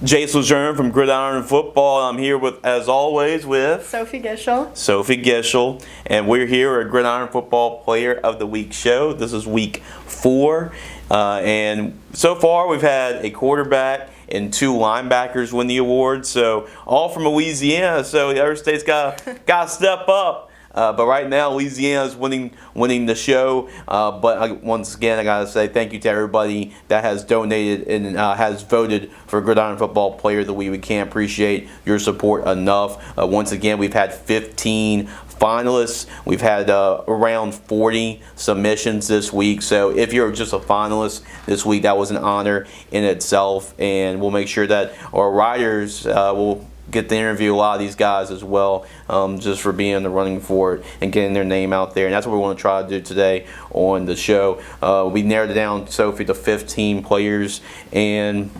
Jason Lejeune from Gridiron Football. I'm here with, as always, with Sophie Gishel. Sophie Gishel, and we're here at Gridiron Football Player of the Week show. This is week 4, and so far we've had a quarterback and 2 linebackers win the award. So all from Louisiana. So the other states got to step up. But right now, Louisiana is winning the show. But once again, I gotta say thank you to everybody that has donated and has voted for Gridiron Football Player of the Week. We can't appreciate your support enough. Once again, we've had 15 finalists. We've had around 40 submissions this week. So if you're just a finalist this week, that was an honor in itself. And we'll make sure that our writers will get to interview a lot of these guys as well, just for being in the running for it and getting their name out there. And that's what we want to try to do today on the show. We narrowed it down, Sophie, to 15 players. And,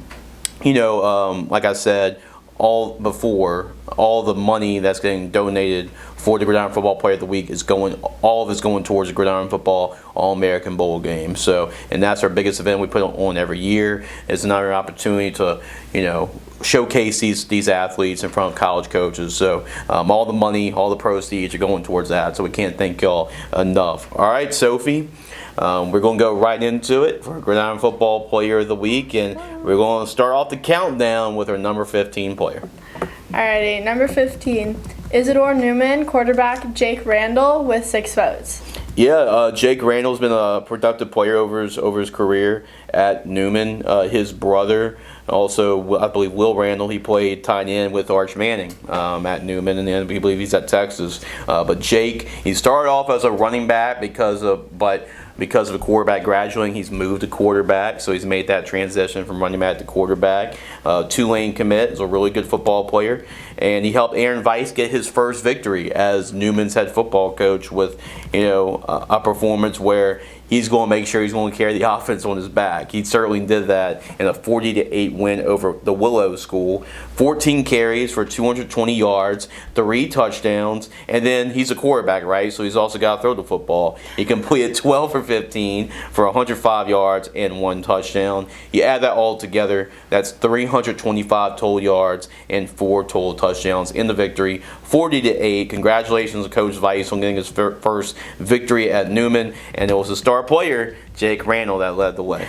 like I said, all the money that's getting donated for the Gridiron Football Player of the Week is all of it's going towards the Gridiron Football All-American Bowl game. So, and that's our biggest event we put on every year. It's another opportunity to, showcase these athletes in front of college coaches. So all the money, all the proceeds are going towards that. So we can't thank y'all enough. All right, Sophie, we're going to go right into it for Gridiron Football Player of the Week, and we're going to start off the countdown with our number 15 player. Alrighty, number 15, Isidore Newman, quarterback Jake Randall with 6 votes. Yeah, Jake Randall's been a productive player over his career at Newman. His brother, also I believe Will Randall, he played tight end with Arch Manning at Newman, and then we believe he's at Texas. But Jake, he started off as a running back because of the quarterback graduating, he's moved to quarterback, so he's made that transition from running back to quarterback. Tulane commit, is a really good football player, and he helped Aaron Weiss get his first victory as Newman's head football coach with, a performance where he's going to make sure he's going to carry the offense on his back. He certainly did that in a 40-8 win over the Willow School. 14 carries for 220 yards, 3 touchdowns, and then he's a quarterback, right? So he's also got to throw the football. He completed 12 for 15 for 105 yards and 1 touchdown. You add that all together, that's 325 total yards and 4 total touchdowns in the victory, 40-8. Congratulations to Coach Weiss on getting his first victory at Newman, and it was a star player, Jake Randall, that led the way.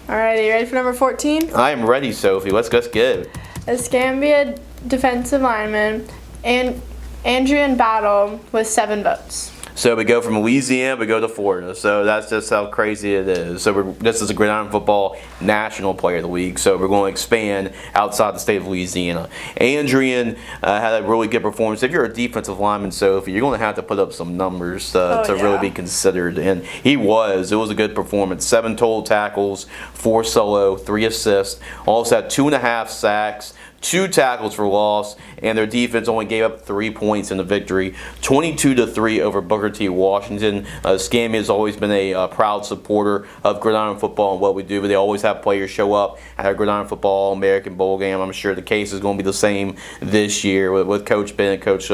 Alrighty, ready for number 14? I am ready, Sophie. Let's get it. Escambia defensive lineman and Andrian Battle with 7 votes. So we go from Louisiana, we go to Florida. So that's just how crazy it is. So this is a Gridiron Football National Player of the Week. So we're going to expand outside the state of Louisiana. Andrian had a really good performance. If you're a defensive lineman, Sophie, you're going to have to put up some numbers to really be considered. And he was. It was a good performance. 7 total tackles, 4 solo, 3 assists. Also had 2.5 sacks, 2 tackles for loss, and their defense only gave up 3 points in the victory, 22-3 over Booker T. Washington. Escambia has always been a proud supporter of Gridiron Football and what we do, but they always have players show up at our Gridiron Football American Bowl game. I'm sure the case is going to be the same this year with Coach Ben and Coach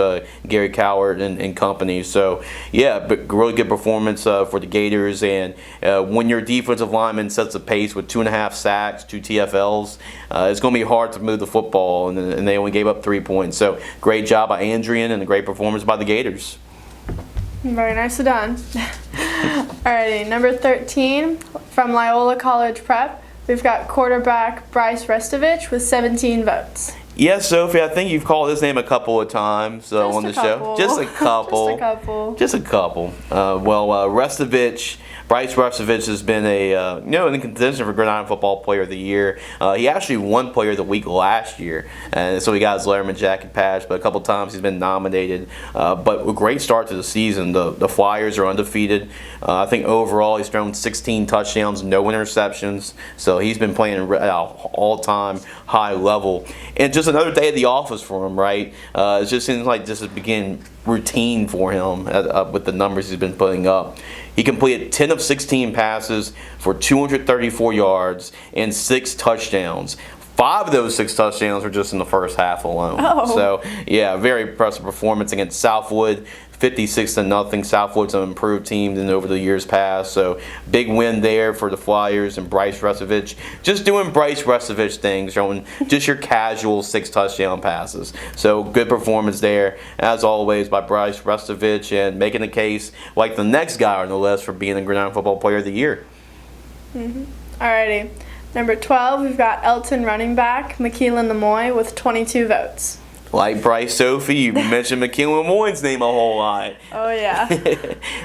Gary Coward and company. So, yeah, but really good performance for the Gators. And when your defensive lineman sets the pace with 2.5 sacks, 2 TFLs, it's going to be hard to move the football. And they only gave up 3 points. So great job by Andrian and a great performance by the Gators. Very nicely done. Alrighty, number 13 from Loyola College Prep, we've got quarterback Bryce Restovich with 17 votes. Yes, Sophie, I think you've called his name a couple of times on the show. Just a couple. Just a couple. Bryce Restovich has been in contention for Gridiron Football Player of the Year. He actually won Player of the Week last year, and so he got his Letterman jacket patch. But a couple times he's been nominated. But a great start to the season. The Flyers are undefeated. I think overall he's thrown 16 touchdowns, no interceptions. So he's been playing at an all-time high level. And just another day at the office for him, right? It just seems like this is beginning routine for him with the numbers he's been putting up. He completed 10 of 16 passes for 234 yards and 6 touchdowns. 5 of those 6 touchdowns were just in the first half alone. Oh. So, yeah, very impressive performance against Southwood. 56-0. Southwood's an improved team than over the years past. So big win there for the Flyers and Bryce Restovich. Just doing Bryce Restovich things, showing just your casual 6 touchdown passes. So good performance there, as always, by Bryce Restovich, and making the case like the next guy on the list for being the Gridiron Football Player of the Year. Alrighty. Number 12, we've got Elton running back, McKeelan Lemoy with 22 votes. Like Bryce, Sophie, you mentioned McKeelan Lemoy's name a whole lot. Oh, yeah.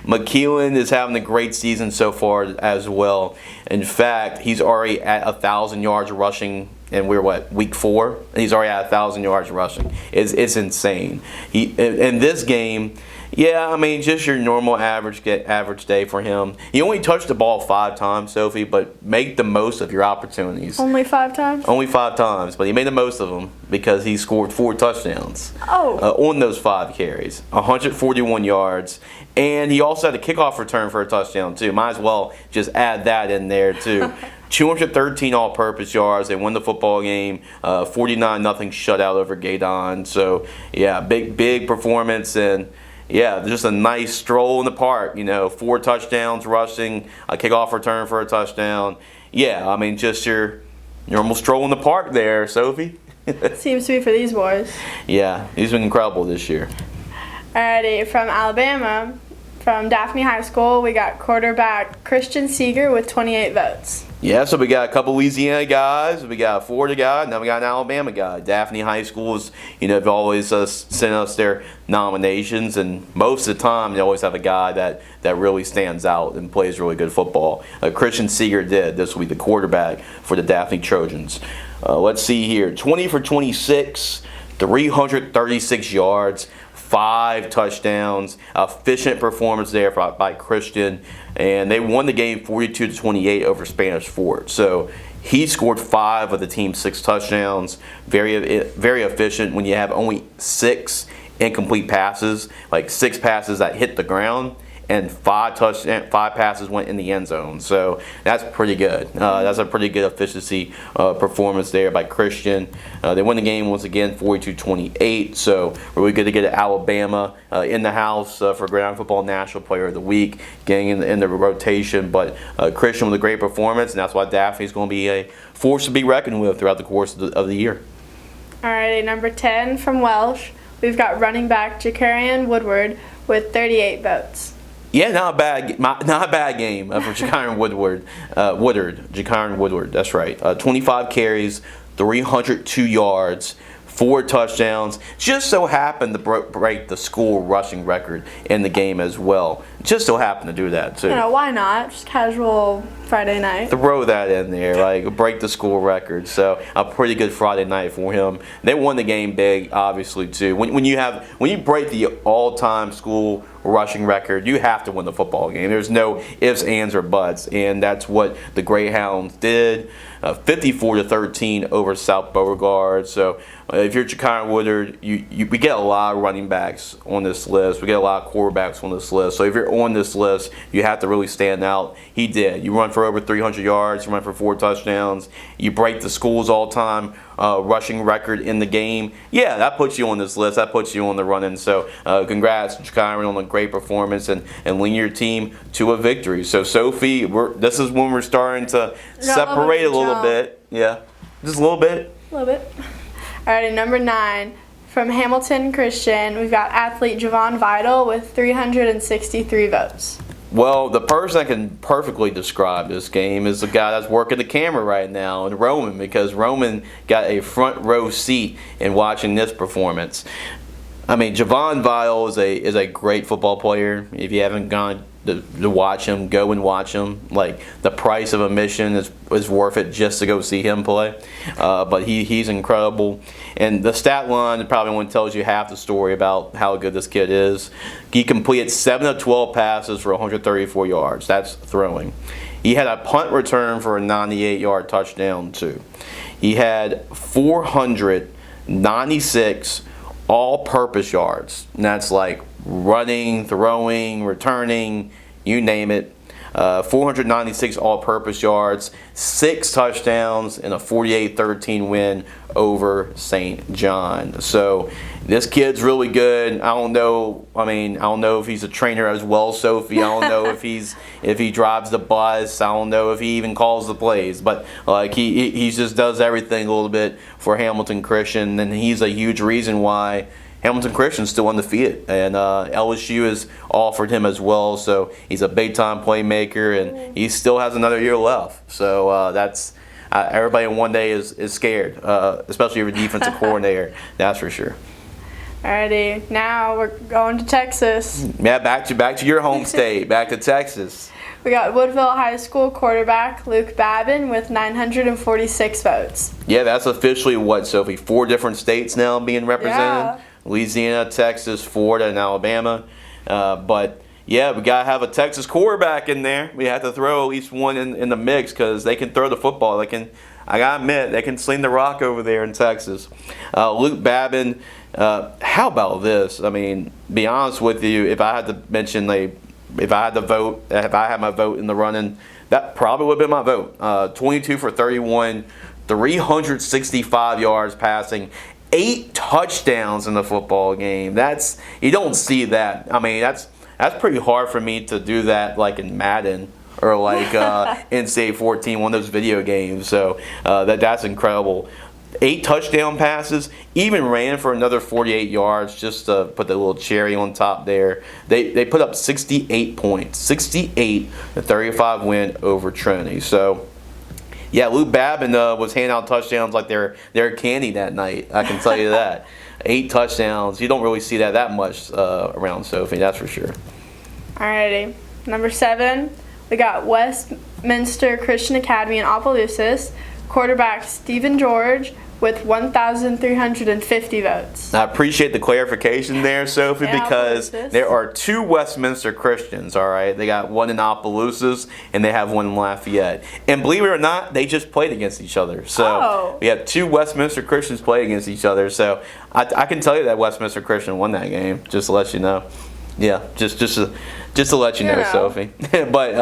McKeelan is having a great season so far as well. In fact, he's already at 1,000 yards rushing, and we're week 4? And he's already at 1,000 yards rushing. It's insane. In this game, yeah, I mean, just your normal average day for him. He only touched the ball 5 times, Sophie, but make the most of your opportunities. Only 5 times? Only 5 times, but he made the most of them because he scored 4 touchdowns on those 5 carries, 141 yards, and he also had a kickoff return for a touchdown too. Might as well just add that in there too. 213 all-purpose yards. They won the football game, 49-0 shutout over Gridiron. So yeah, big performance, and yeah, just a nice stroll in the park. 4 touchdowns rushing, a kickoff return for a touchdown. Yeah, I mean, just your normal stroll in the park there, Sophie. Seems to be for these boys. Yeah, he's been incredible this year. Alrighty, from Alabama, from Daphne High School, we got quarterback Christian Seeger with 28 votes. Yeah, so we got a couple Louisiana guys, we got a Florida guy, and then we got an Alabama guy. Daphne High School is, they've always sent us their nominations, and most of the time they always have a guy that really stands out and plays really good football. Christian Seeger did. This will be the quarterback for the Daphne Trojans. Let's see here. 20 for 26, 336 yards, 5 touchdowns. Efficient performance there by Christian. And they won the game 42-28 over Spanish Fort. So he scored 5 of the team's 6 touchdowns. Very efficient when you have only 6 incomplete passes, like 6 passes that hit the ground, and 5 passes went in the end zone. So that's pretty good. That's a pretty good efficiency performance there by Christian. They won the game once again 42-28. So really good to get Alabama in the house for Gridiron Football National Player of the Week, getting in the rotation. But Christian with a great performance, and that's why Daphne's going to be a force to be reckoned with throughout the course of the year. Alrighty, number 10 from Welsh, we've got running back Jacarian Woodward with 38 votes. Yeah, not a bad game for Jacarian Woodward. Jacarian Woodward, that's right. 25 carries, 302 yards, 4 touchdowns. Just so happened to break the school rushing record in the game as well. Just so happened to do that too. Why not? Just casual Friday night. Throw that in there, break the school record. So a pretty good Friday night for him. They won the game big, obviously too. When you break the all-time school rushing record, you have to win the football game. There's no ifs, ands, or buts, and that's what the Greyhounds did. 54-13 over South Beauregard. So if you're Jacarian Woodward, we get a lot of running backs on this list. We get a lot of quarterbacks on this list. So if you're on this list, you have to really stand out. He did. You run for over 300 yards. You run for 4 touchdowns. You break the school's all-time rushing record in the game. Yeah, that puts you on this list. That puts you on the running. So congrats, Jacarian, on a great performance and leading your team to a victory. So Sophie, this is when we're starting to separate a little bit. Yeah, just a little bit. A little bit. Alrighty, number 9. From Hamilton Christian, we've got athlete Javon Vidal with 363 votes. Well, the person that can perfectly describe this game is the guy that's working the camera right now, and Roman, because Roman got a front row seat in watching this performance. I mean, Javon Vidal is a great football player. If you haven't gone to watch him, go and watch him. Like, the price of admission is worth it just to go see him play. But he's incredible. And the stat line probably only tells you half the story about how good this kid is. He completed 7 of 12 passes for 134 yards. That's throwing. He had a punt return for a 98-yard touchdown, too. He had 496 all-purpose yards. And that's like running, throwing, returning, you name it. 496 all-purpose yards, 6 touchdowns, and a 48-13 win over St. John. So this kid's really good. I don't know if he's a trainer as well, Sophie. I don't know if he drives the bus. I don't know if he even calls the plays. But like he just does everything a little bit for Hamilton Christian, and he's a huge reason why Hamilton Christian's still undefeated, and LSU has offered him as well. So he's a big-time playmaker, and he still has another year left. So that's everybody in one day is scared, especially your defensive coordinator. That's for sure. Alrighty, now we're going to Texas. Yeah, back to your home state, back to Texas. We got Woodville High School quarterback Luke Babin with 946 votes. Yeah, that's officially what, Sophie? 4 different states now being represented. Yeah. Louisiana, Texas, Florida, and Alabama. But yeah, we gotta have a Texas quarterback in there. We have to throw at least one in the mix because they can throw the football. I gotta admit, they can sling the rock over there in Texas. Luke Babin. How about this? I mean, be honest with you, if I had to mention, if I had my vote in the running, that probably would have been my vote. 22 for 31, 365 yards passing, 8 touchdowns in the football game. You don't see that. I mean, that's pretty hard for me to do that like in Madden or like NCAA 14, one of those video games. So that's incredible. 8 touchdown passes, even ran for another 48 yards just to put the little cherry on top there. They put up 68 points, 68-35 win over Trinity. So yeah, Luke Babin was handing out touchdowns like they're candy that night. I can tell you that. 8 touchdowns. You don't really see that much around Sophie, that's for sure. Alrighty. Number 7, we got Westminster Christian Academy in Opelousas. Quarterback Stephen George with 1,350 votes. I appreciate the clarification there, Sophie, because there are 2 Westminster Christians, all right? They got one in Opelousas, and they have one in Lafayette. And believe it or not, they just played against each other. So we have 2 Westminster Christians playing against each other. So I can tell you that Westminster Christian won that game, just to let you know. Yeah, just to let you know, Sophie. But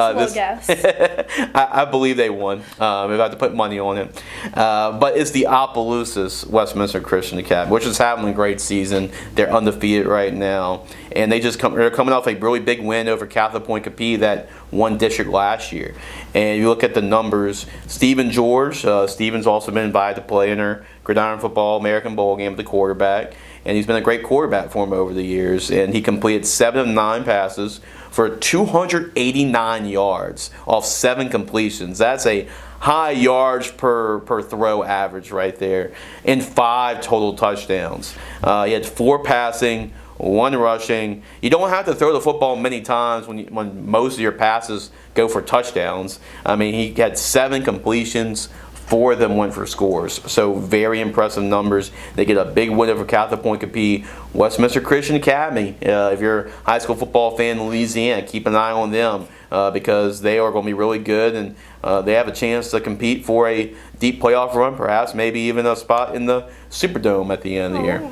I believe they won. If I have to put money on it. But it's the Opelousas Westminster Christian Academy, which is having a great season. They're undefeated right now, and they're coming off a really big win over Catholic Point Capee that won district last year. And you look at the numbers. Stephen George, Stephen's also been invited to play in our Gridiron Football American Bowl game with the quarterback. And he's been a great quarterback for him over the years. And he completed 7 of 9 passes for 289 yards off 7 completions. That's a high yards per throw average right there. And 5 total touchdowns. He had 4 passing, 1 rushing. You don't have to throw the football many times when most of your passes go for touchdowns. I mean, he had 7 completions. 4 of them went for scores. So very impressive numbers. They get a big win over Catholic Point Capee. Westminster Christian Academy, if you're a high school football fan in Louisiana, keep an eye on them because they are going to be really good, and they have a chance to compete for a deep playoff run, perhaps maybe even a spot in the Superdome at the end of the year.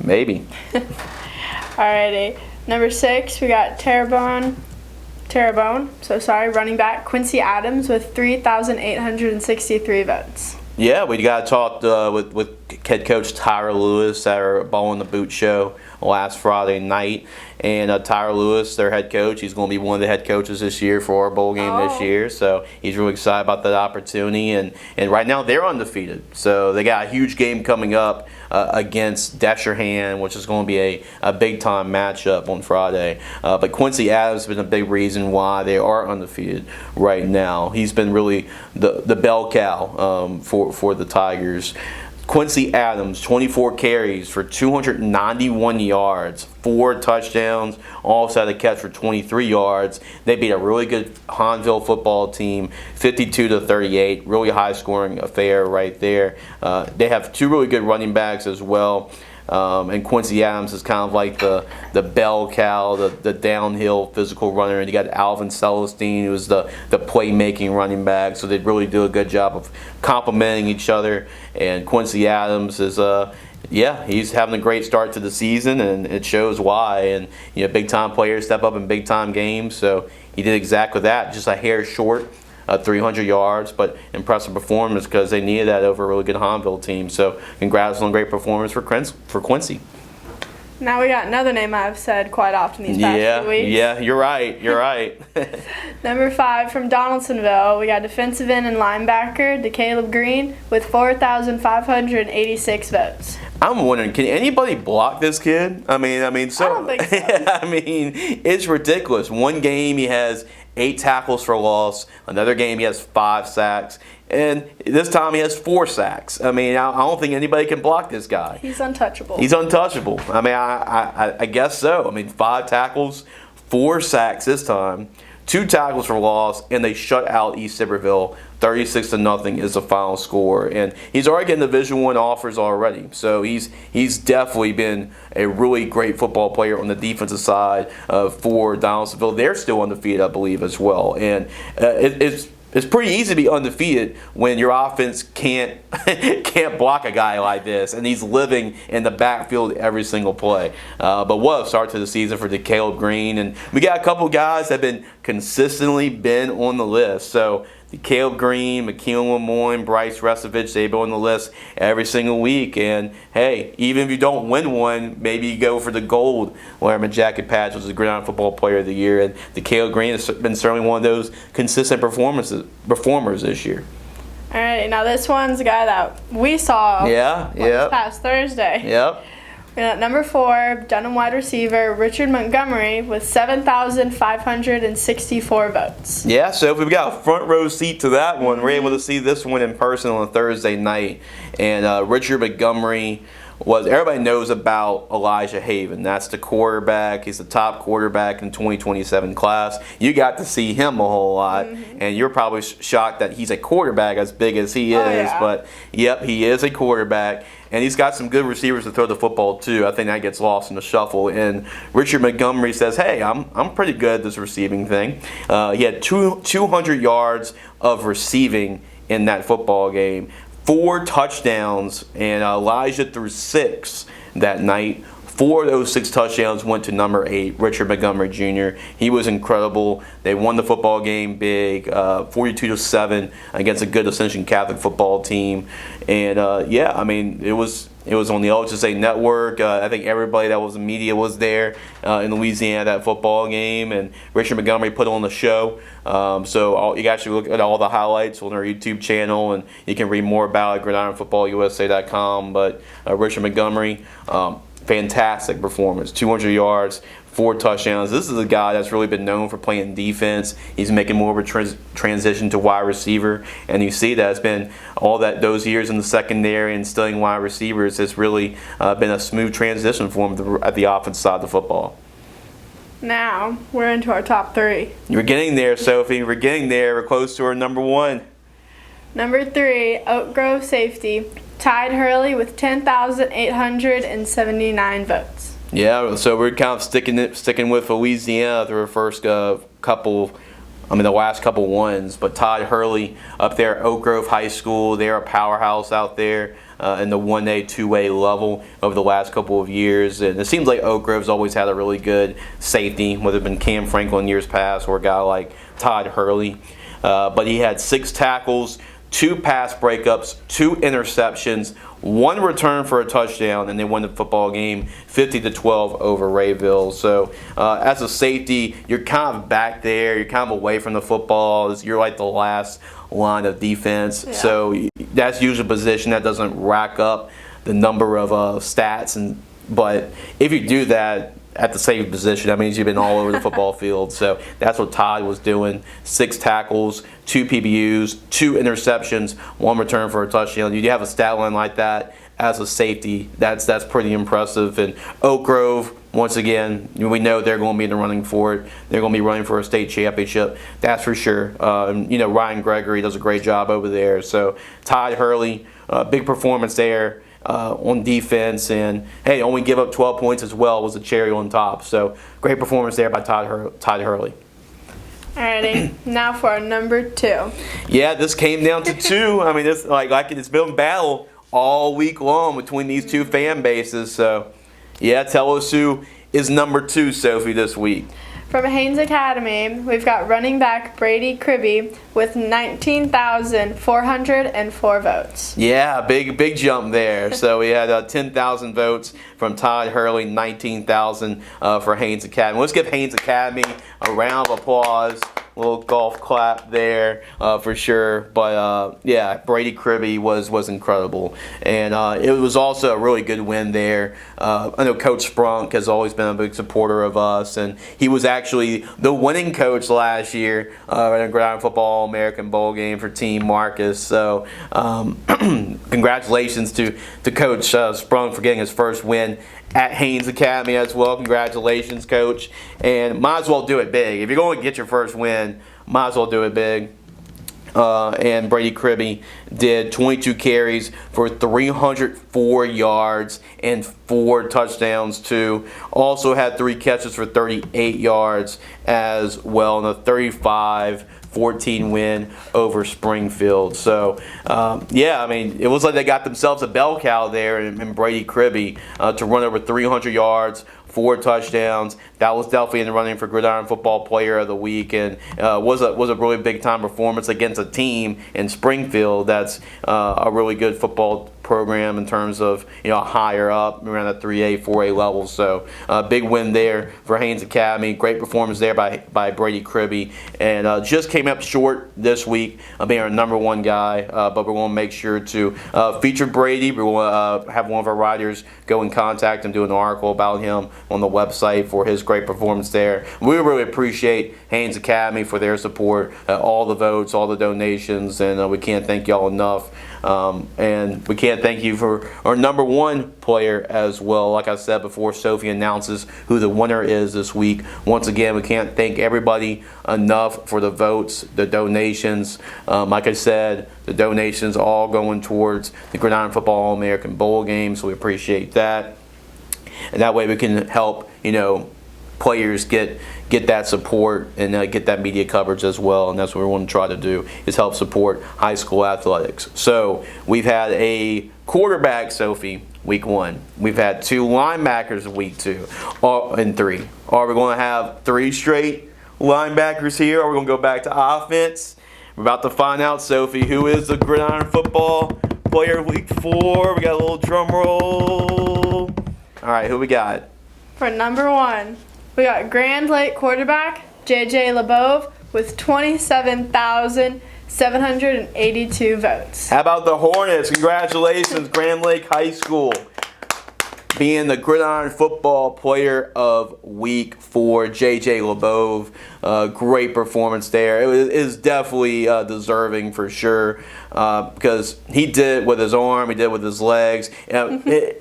Maybe. Alrighty. Number 6, we got Terrebonne, running back Quincy Adams with 3,863 votes. Yeah, we got to talk with head coach Tyra Lewis at our Ball in the Boot show last Friday night. And Tyra Lewis, their head coach, he's going to be one of the head coaches this year for our bowl game this year. So he's really excited about that opportunity. And right now they're undefeated. So they got a huge game coming up against Desherhan, which is going to be a big-time matchup on Friday. But Quincy Adams has been a big reason why they are undefeated right now. He's been really the bell cow for the Tigers. Quincy Adams, 24 carries for 291 yards, 4 touchdowns, also had a catch for 23 yards. They beat a really good Hahnville football team, 52-38, really high-scoring affair right there. They have 2 really good running backs as well. And Quincy Adams is kind of like the bell cow, the downhill physical runner. And you got Alvin Celestine, who's the playmaking running back. So they really do a good job of complementing each other. And Quincy Adams is he's having a great start to the season, and it shows why. And big time players step up in big time games. So he did exactly that, just a hair short. 300 yards, but impressive performance because they needed that over a really good Hahnville team. So congrats on a great performance for Quincy. Now we got another name I've said quite often these past few weeks. Yeah, you're right. You're right. Number 5 from Donaldsonville, we got defensive end and linebacker DeCaleb Green with 4,586 votes. I'm wondering, can anybody block this kid? I mean, so I don't think so. I mean, it's ridiculous. One game he has 8 tackles for loss. Another game he has 5 sacks. And this time he has 4 sacks. I mean, I don't think anybody can block this guy. He's untouchable. He's untouchable. I mean, I guess so. I mean, 5 tackles, 4 sacks this time, 2 tackles for loss, and they shut out East Iberville. 36-0 is the final score, and he's already getting Division I offers already. So he's definitely been a really great football player on the defensive side for Donaldsonville. They're still undefeated, I believe, as well, and it's pretty easy to be undefeated when your offense can't block a guy like this, and he's living in the backfield every single play. But what a start to the season for DeCaleb Green, and we got a couple guys that have been consistently on the list. So DeCaleb Green, McKeown Lemoyne, Bryce Restovich, they've been on the list every single week. And hey, even if you don't win one, maybe you go for the gold Letterman jacket patch, which is the Gridiron Football Player of the Year. And DeCaleb Green has been certainly one of those consistent performers this year. All right, now this one's a guy that we saw this past Thursday. Yep. We got number 4, Dunham wide receiver Richard Montgomery with 7,564 votes. Yeah, so if we've got a front row seat to that one, we're able to see this one in person on a Thursday night. And Richard Montgomery everybody knows about Elijah Haven. That's the quarterback. He's the top quarterback in 2027 class. You got to see him a whole lot, and you're probably shocked that he's a quarterback as big as he is. But yep, he is a quarterback, and he's got some good receivers to throw the football to. I think that gets lost in the shuffle. And Richard Montgomery says, "Hey, I'm pretty good at this receiving thing." He had 200 yards of receiving in that football game. 4 touchdowns, and Elijah threw 6 that night. 4 of those 6 touchdowns went to number 8, Richard Montgomery Jr. He was incredible. They won the football game big, 42-7 against a good Ascension Catholic football team. And yeah, I mean, it was on the OHSA network. I think everybody that was in media was there in Louisiana that football game, and Richard Montgomery put on the show. So you can actually look at all the highlights on our YouTube channel, and you can read more about it at GridironFootballUSA.com. But Richard Montgomery, fantastic performance, 200 yards, 4 touchdowns. This is a guy that's really been known for playing defense. He's making more of a transition to wide receiver, and you see that it's been those years in the secondary and studying wide receivers. It's really been a smooth transition for him at the offensive side of the football. Now we're into our top 3. We're getting there, Sophie. We're getting there. We're close to our number 1. Number 3, Oak Grove safety Tide Hurley with 10,879 votes. Yeah, so we're kind of sticking with Louisiana through our first the last couple ones. But Todd Hurley up there at Oak Grove High School, they're a powerhouse out there in the 1A, 2A level over the last couple of years. And it seems like Oak Grove's always had a really good safety, whether it been Cam Franklin in years past or a guy like Todd Hurley. But he had 6 tackles, 2 pass breakups, 2 interceptions, 1 return for a touchdown, and they won the football game 50-12 over Rayville. So as a safety, you're kind of back there. You're kind of away from the football. You're like the last line of defense. Yeah. So that's usually a position that doesn't rack up the number of stats. But if you do that at the same position, that means you've been all over the football field. So that's what Todd was doing. 6 tackles, 2 PBUs, 2 interceptions, 1 return for a touchdown. You have a stat line like that as a safety. That's pretty impressive. And Oak Grove, once again, we know they're going to be in the running for it. They're going to be running for a state championship. That's for sure. Ryan Gregory does a great job over there. So Todd Hurley, big performance there. On defense, and hey, only give up 12 points as well was a cherry on top. So great performance there by Todd Hurley. Alrighty, now for our number 2. Yeah, this came down to 2. I mean, it's been a battle all week long between these 2 fan bases. So yeah, tell us who is number 2, Sophie, this week. From Haynes Academy, we've got running back Brady Kribbe with 19,404 votes. Yeah, big jump there. So we had 10,000 votes from Todd Hurley, 19,000 for Haynes Academy. Let's give Haynes Academy a round of applause. A little golf clap there for sure. But yeah, Brady Kribbe was incredible. And it was also a really good win there. I know Coach Sprunk has always been a big supporter of us, and he was actually the winning coach last year in a Gridiron Football American Bowl game for Team Marcus. So congratulations to Coach Sprunk for getting his first win at Haynes Academy as well. Congratulations, Coach. And might as well do it big. If you're going to get your first win, might as well do it big. And Brady Kribbe did 22 carries for 304 yards and 4 touchdowns too. Also had 3 catches for 38 yards as well in a 35-14 win over Springfield. So, yeah, I mean, it was like they got themselves a bell cow there in Brady Kribbe to run over 300 yards, 4 touchdowns. That was definitely in the running for Gridiron Football Player of the Week, and was a really big time performance against a team in Springfield that's a really good football program in terms of higher up around the 3A, 4A level. So big win there for Haynes Academy. Great performance there by Brady Kribbe, and just came up short this week of being our #1 guy. But we're going to make sure to feature Brady. We're going to have one of our writers go and contact him, do an article about him on the website for his great performance there. We really appreciate Haynes Academy for their support, all the votes, all the donations, and we can't thank y'all enough. And we can't thank you for our #1 player as well. Like I said before, Sophie announces who the winner is this week. Once again, we can't thank everybody enough for the votes, the donations. Like I said, the donations all going towards the Gridiron Football All-American Bowl game, so we appreciate that. And that way we can help, players get that support and get that media coverage as well, and that's what we want to try to do, is help support high school athletics. So we've had a quarterback, Sophie, week 1. We've had 2 linebackers week 2 and 3. Are we going to have 3 straight linebackers here, or are we going to go back to offense? We're about to find out, Sophie, who is the Gridiron Football Player of week 4. We got a little drum roll. All right, who we got? For #1, we got Grand Lake quarterback J.J. LeBove with 27,782 votes. How about the Hornets? Congratulations, Grand Lake High School, being the Gridiron Football Player of week 4. J.J. LeBove, great performance there. It is definitely deserving for sure, because he did it with his arm, he did it with his legs.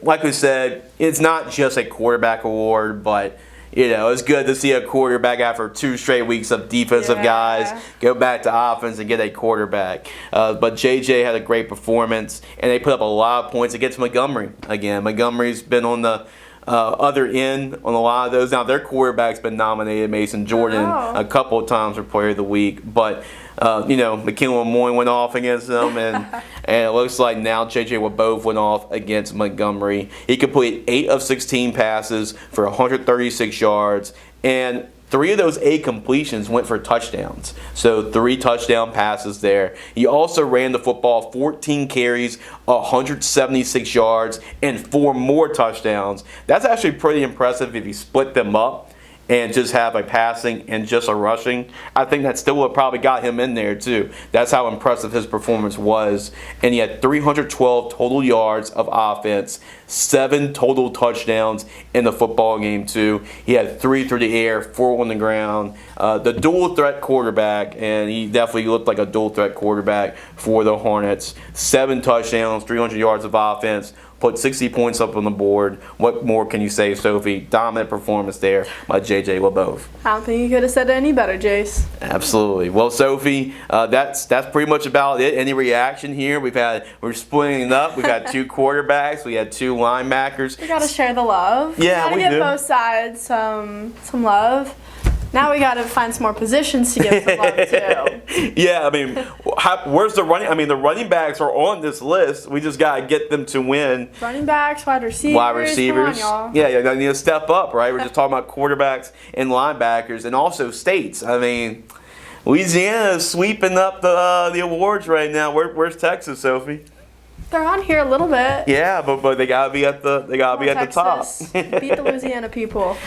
Like we said, it's not just a quarterback award, but it's good to see a quarterback after 2 straight weeks of defensive guys go back to offense and get a quarterback. But JJ had a great performance, and they put up a lot of points against Montgomery again. Montgomery's been on the other end on a lot of those. Now, their quarterback's been nominated, Mason Jordan, a couple of times for Player of the Week. But, McKinley Moyne went off against them, and it looks like now J.J. LeBove went off against Montgomery. He completed 8 of 16 passes for 136 yards, and 3 of those 8 completions went for touchdowns. So 3 touchdown passes there. He also ran the football 14 carries, 176 yards, and 4 more touchdowns. That's actually pretty impressive if you split them up and just have a passing and just a rushing. I think that still would probably got him in there too. That's how impressive his performance was. And he had 312 total yards of offense, 7 total touchdowns in the football game too. He had 3 through the air, 4 on the ground. The dual threat quarterback, and he definitely looked like a dual threat quarterback for the Hornets. 7 touchdowns, 300 yards of offense, put 60 points up on the board. What more can you say, Sophie? Dominant performance there by J.J. LeBove. I don't think you could have said it any better, Jace. Absolutely. Well, Sophie, that's pretty much about it. Any reaction here? We're splitting it up. We've got 2 quarterbacks. We had 2 linebackers. We got to share the love. Yeah, we give do. Both sides some love. Now we got to find some more positions to give some love to. Yeah, I mean, where's the running? I mean, the running backs are on this list. We just got to get them to win. Running backs, wide receivers. Wide receivers. Come on, y'all. Yeah, they need to step up, right? We're just talking about quarterbacks and linebackers and also states. I mean, Louisiana is sweeping up the awards right now. Where's Texas, Sophie? They're on here a little bit. Yeah, but they gotta be at the top. Beat the Louisiana people.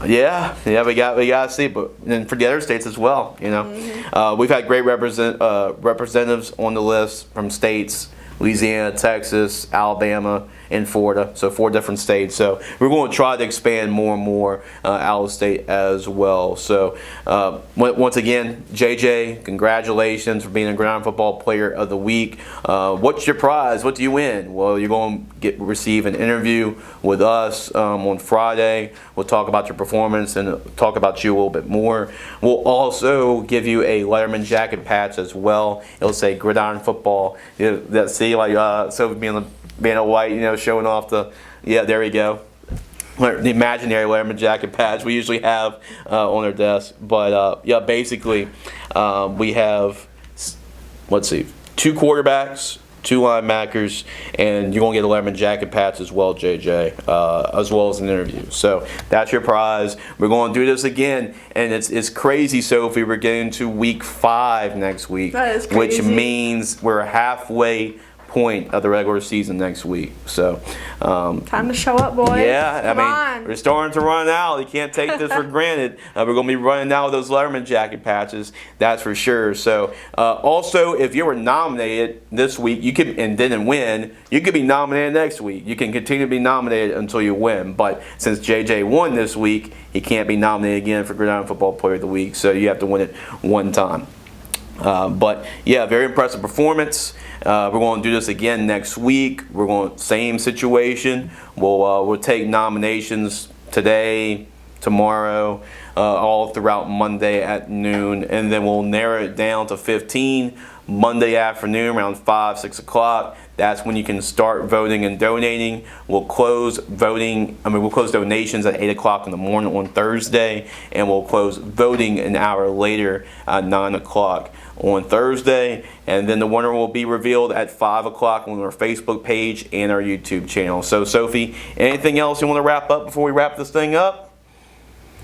Yeah, we gotta see, but and for the other states as well, you know, we've had great representatives on the list from states: Louisiana, Texas, Alabama, and Florida. So 4 different states. So we're going to try to expand more and more out of state as well. So once again, JJ, congratulations for being a Gridiron Football Player of the Week. What's your prize? What do you win? Well, you're going to receive an interview with us on Friday. We'll talk about your performance and talk about you a little bit more. We'll also give you a Letterman jacket patch as well. It'll say Gridiron Football. That see like so being a white, you know, showing off the, yeah, there we go. The imaginary Letterman jacket patch we usually have on our desk. But yeah, basically we have, let's see, 2 quarterbacks, 2 linebackers, and you're going to get a Letterman jacket patch as well, JJ, as well as an interview. So that's your prize. We're going to do this again, and it's crazy, Sophie. We're getting to week 5 next week, that is crazy. Which means we're halfway point of the regular season next week. So time to show up, boys. Yeah, Come I mean, on. we're starting to run out. You can't take this for granted. We're going to be running out with those Letterman jacket patches, that's for sure. So also, if you were nominated this week, you could and didn't win, you could be nominated next week. You can continue to be nominated until you win. But since JJ won this week, he can't be nominated again for Gridiron Football Player of the Week. So you have to win it one time. But yeah, very impressive performance. We're going to do this again next week. We're going same situation. We'll take nominations today, tomorrow, all throughout Monday at noon, and then we'll narrow it down to 15 Monday afternoon around 5, 6 o'clock. That's when you can start voting and donating. We'll close voting. We'll close donations at 8 o'clock in the morning on Thursday, and we'll close voting an hour later at 9 o'clock on Thursday. And then the winner will be revealed at 5 o'clock on our Facebook page and our YouTube channel. So, Sophie, anything else you want to wrap up before we wrap this thing up?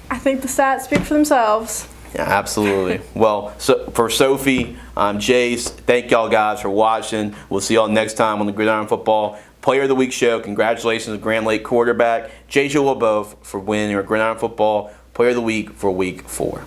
I think the stats speak for themselves. Yeah, absolutely. Well, so for Sophie, I'm Jace. Thank y'all guys for watching. We'll see y'all next time on the Gridiron Football Player of the Week show. Congratulations to Grand Lake quarterback JJ LeBeau for winning your Gridiron Football Player of the Week for Week 4.